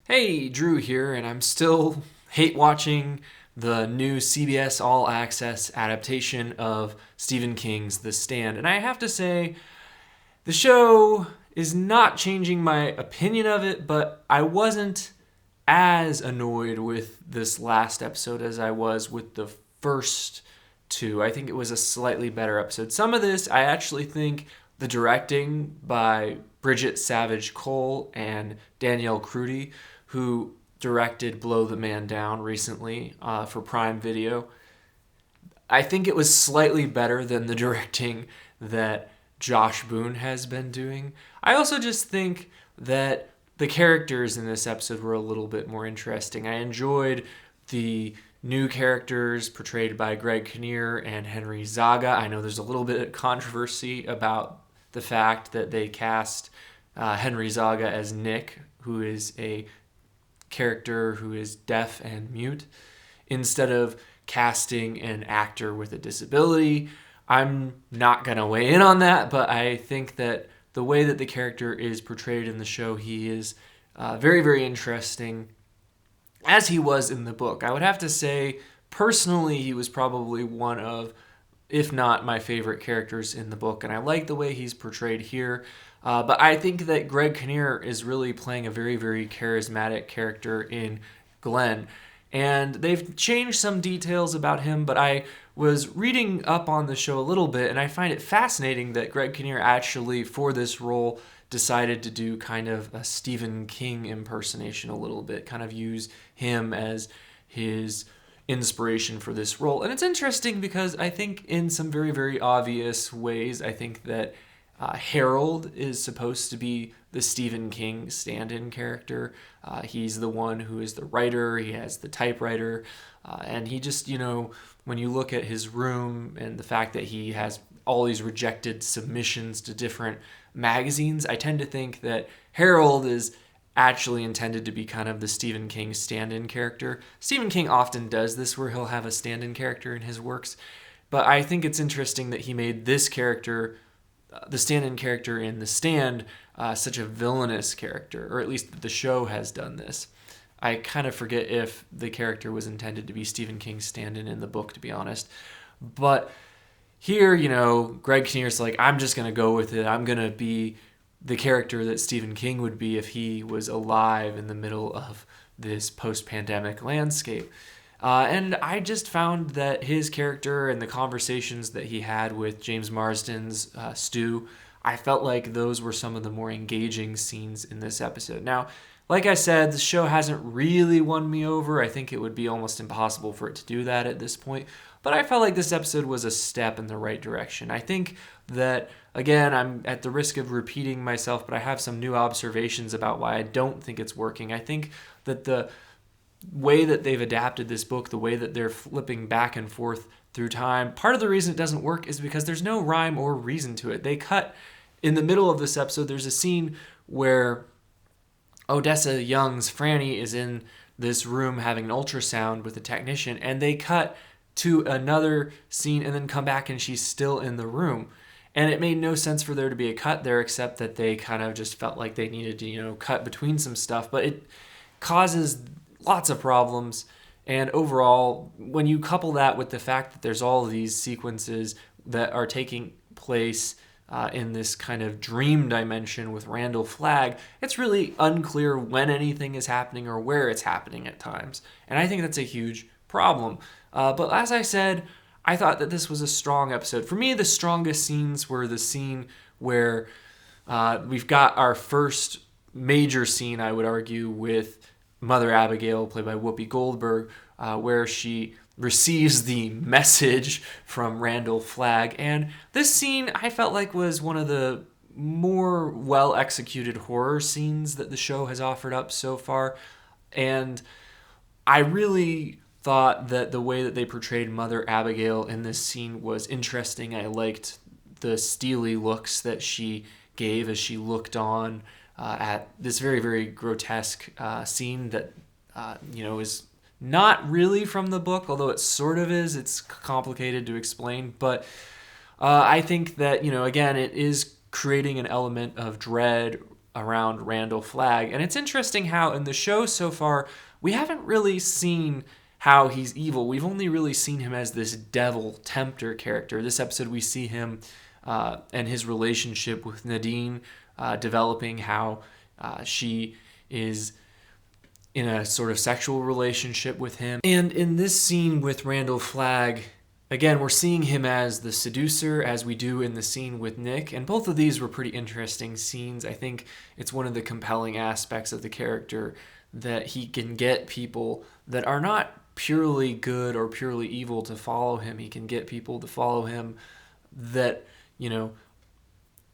Hey, Drew here, and I'm still hate watching the new CBS All Access adaptation of Stephen King's The Stand. And I have to say, the show is not changing my opinion of it, but I wasn't as annoyed with this last episode as I was with the first two. I think it was a slightly better episode. Some of this, I actually think the directing by Bridget Savage Cole and Danielle Crudy, who directed Blow the Man Down recently for Prime Video, I think it was slightly better than the directing that Josh Boone has been doing. I also just think that the characters in this episode were a little bit more interesting. I enjoyed the new characters portrayed by Greg Kinnear and Henry Zaga. I know there's a little bit of controversy about the fact that they cast Henry Zaga as Nick, who is a character who is deaf and mute, instead of casting an actor with a disability. I'm not going to weigh in on that, but I think that the way that the character is portrayed in the show, he is very, very interesting, as he was in the book. I would have to say, personally, he was probably one of, if not my favorite characters in the book, and I like the way he's portrayed here. But I think that Greg Kinnear is really playing a very, very charismatic character in Glenn. And they've changed some details about him, but I was reading up on the show a little bit, and I find it fascinating that Greg Kinnear actually, for this role, decided to do kind of a Stephen King impersonation a little bit, kind of use him as his inspiration for this role. And it's interesting because I think in some very, very obvious ways, I think that Harold is supposed to be the Stephen King stand-in character. He's the one who is the writer. He has the typewriter. And he just, when you look at his room and the fact that he has all these rejected submissions to different magazines, I tend to think that Harold is actually intended to be kind of the Stephen King stand-in character. Stephen King often does this where he'll have a stand-in character in his works. But I think it's interesting that he made this character, the stand-in character in The Stand, such a villainous character, or at least the show has done this. I kind of forget if the character was intended to be Stephen King's stand-in in the book, to be honest. But here, Greg Kinnear's like, I'm just going to go with it. I'm going to be the character that Stephen King would be if he was alive in the middle of this post-pandemic landscape. And I just found that his character and the conversations that he had with James Marsden's Stu, I felt like those were some of the more engaging scenes in this episode. Now, like I said, the show hasn't really won me over. I think it would be almost impossible for it to do that at this point. But I felt like this episode was a step in the right direction. I think that, again, I'm at the risk of repeating myself, but I have some new observations about why I don't think it's working. I think that the way that they've adapted this book, the way that they're flipping back and forth through time, part of the reason it doesn't work is because there's no rhyme or reason to it. They cut, in the middle of this episode, there's a scene where Odessa Young's Franny is in this room having an ultrasound with a technician, and they cut to another scene and then come back and she's still in the room. And it made no sense for there to be a cut there, except that they kind of just felt like they needed to, cut between some stuff. But it causes lots of problems. And overall, when you couple that with the fact that there's all of these sequences that are taking place in this kind of dream dimension with Randall Flagg, it's really unclear when anything is happening or where it's happening at times. And I think that's a huge problem. But as I said, I thought that this was a strong episode. For me, the strongest scenes were the scene where we've got our first major scene, I would argue, with Mother Abagail, played by Whoopi Goldberg, where she receives the message from Randall Flagg. And this scene, I felt like, was one of the more well-executed horror scenes that the show has offered up so far. And I really thought that the way that they portrayed Mother Abagail in this scene was interesting. I liked the steely looks that she gave as she looked on at this very, very grotesque scene that, is not really from the book, although it sort of is. It's complicated to explain. But I think that, again, it is creating an element of dread around Randall Flagg. And it's interesting how in the show so far, we haven't really seen how he's evil. We've only really seen him as this devil tempter character. This episode, we see him and his relationship with Nadine developing, how she is in a sort of sexual relationship with him. And in this scene with Randall Flagg, again, we're seeing him as the seducer, as we do in the scene with Nick. And both of these were pretty interesting scenes. I think it's one of the compelling aspects of the character that he can get people that are not purely good or purely evil to follow him. He can get people to follow him that, you know,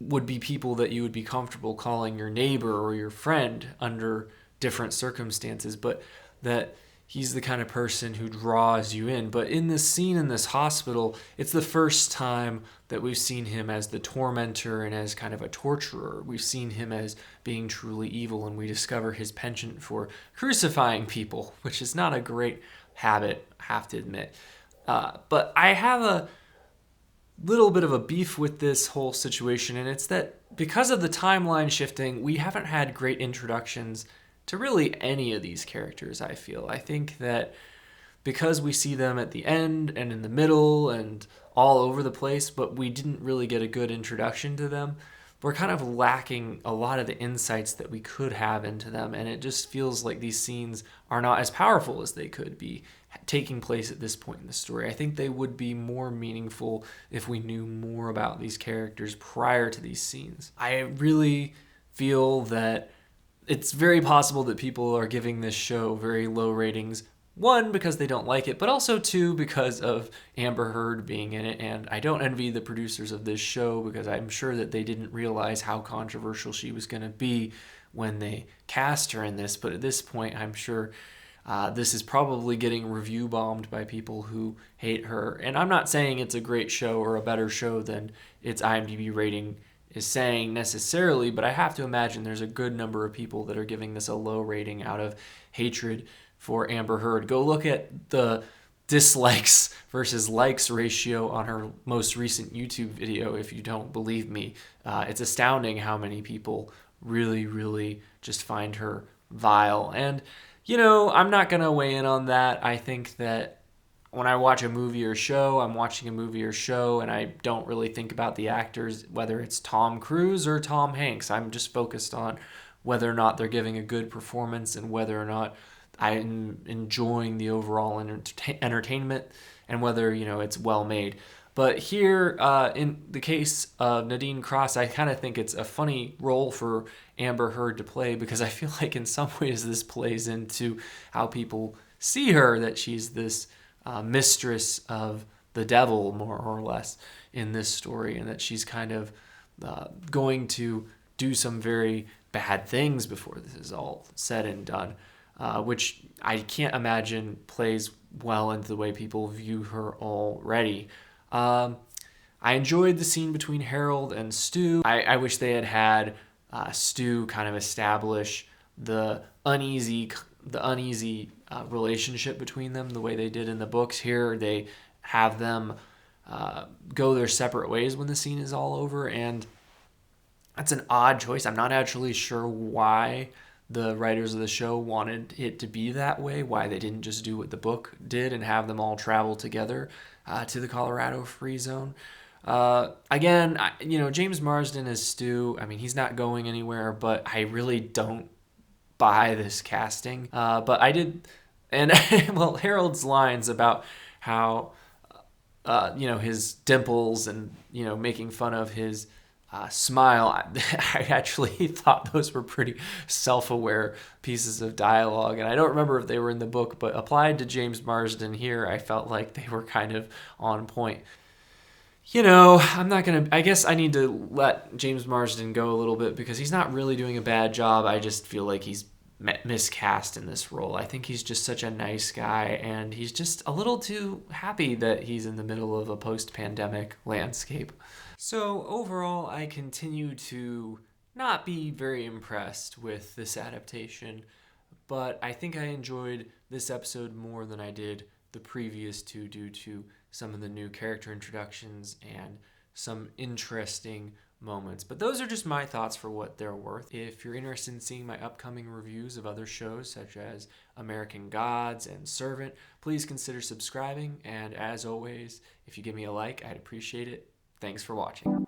would be people that you would be comfortable calling your neighbor or your friend under different circumstances, but that he's the kind of person who draws you in. But in this scene in this hospital, it's the first time that we've seen him as the tormentor and as kind of a torturer. We've seen him as being truly evil, and we discover his penchant for crucifying people, which is not a great habit, I have to admit. But I have a little bit of a beef with this whole situation, and it's that because of the timeline shifting, we haven't had great introductions to really any of these characters, I feel. I think that because we see them at the end and in the middle and all over the place, but we didn't really get a good introduction to them, we're kind of lacking a lot of the insights that we could have into them, and it just feels like these scenes are not as powerful as they could be taking place at this point in the story. I think they would be more meaningful if we knew more about these characters prior to these scenes. I really feel that it's very possible that people are giving this show very low ratings. One, because they don't like it, but also two, because of Amber Heard being in it. And I don't envy the producers of this show, because I'm sure that they didn't realize how controversial she was going to be when they cast her in this. But at this point, I'm sure this is probably getting review bombed by people who hate her. And I'm not saying it's a great show or a better show than its IMDb rating is saying necessarily, but I have to imagine there's a good number of people that are giving this a low rating out of hatred for Amber Heard. Go look at the dislikes versus likes ratio on her most recent YouTube video if you don't believe me. It's astounding how many people really, really just find her vile. And, you know, I'm not going to weigh in on that. I think that when I watch a movie or show, I'm watching a movie or show, and I don't really think about the actors, whether it's Tom Cruise or Tom Hanks. I'm just focused on whether or not they're giving a good performance and whether or not I'm enjoying the overall entertainment and whether, you know, it's well made. But here, in the case of Nadine Cross, I kind of think it's a funny role for Amber Heard to play, because I feel like in some ways this plays into how people see her, that she's this mistress of the devil, more or less, in this story, and that she's kind of going to do some very bad things before this is all said and done, which I can't imagine plays well into the way people view her already. I enjoyed the scene between Harold and Stu. I wish they had Stu kind of establish the uneasy relationship between them the way they did in the books. Here they have them go their separate ways when the scene is all over, and that's an odd choice. I'm not actually sure why the writers of the show wanted it to be that way, why they didn't just do what the book did and have them all travel together to the Colorado Free Zone. Again, James Marsden as Stu, I mean, he's not going anywhere, but I really don't buy this casting. But I did, and well, Harold's lines about how, his dimples and, making fun of his smile, I actually thought those were pretty self-aware pieces of dialogue. And I don't remember if they were in the book, but applied to James Marsden here, I felt like they were kind of on point. I guess I need to let James Marsden go a little bit because he's not really doing a bad job. I just feel like he's miscast in this role. I think he's just such a nice guy, and he's just a little too happy that he's in the middle of a post-pandemic landscape. So overall, I continue to not be very impressed with this adaptation, but I think I enjoyed this episode more than I did the previous two due to some of the new character introductions and some interesting moments. But those are just my thoughts for what they're worth. If you're interested in seeing my upcoming reviews of other shows such as American Gods and Servant, please consider subscribing. And as always, if you give me a like, I'd appreciate it. Thanks for watching.